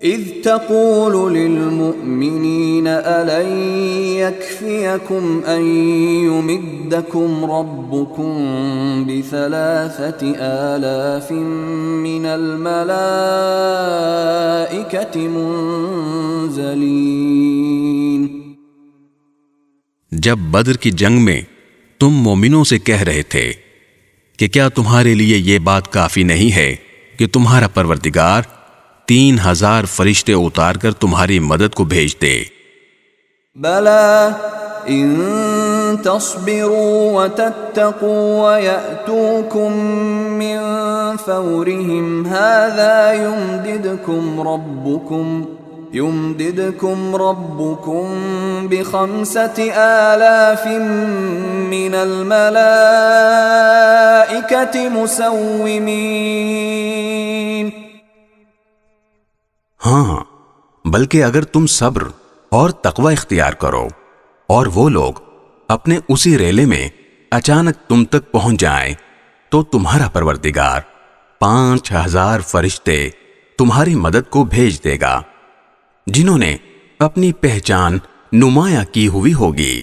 اذ تقول للمؤمنین ألن يكفيكم أن يمدكم ربكم بثلاثة آلاف من الملائكة منزلین۔ جب بدر کی جنگ میں تم مومنوں سے کہہ رہے تھے کہ کیا تمہارے لیے یہ بات کافی نہیں ہے کہ تمہارا پروردگار 3000 فرشتے اتار کر تمہاری مدد کو بھیج دے؟ بلا ان تصبروا وتتقوا ويأتوكم من فورهم هذا يمددكم ربكم ب5,000 من الملائكة مسومين۔ ہاں، بلکہ اگر تم صبر اور تقوی اختیار کرو اور وہ لوگ اپنے اسی ریلے میں اچانک تم تک پہنچ جائیں تو تمہارا پروردگار 5,000 فرشتے تمہاری مدد کو بھیج دے گا جنہوں نے اپنی پہچان نمایاں کی ہوئی ہوگی۔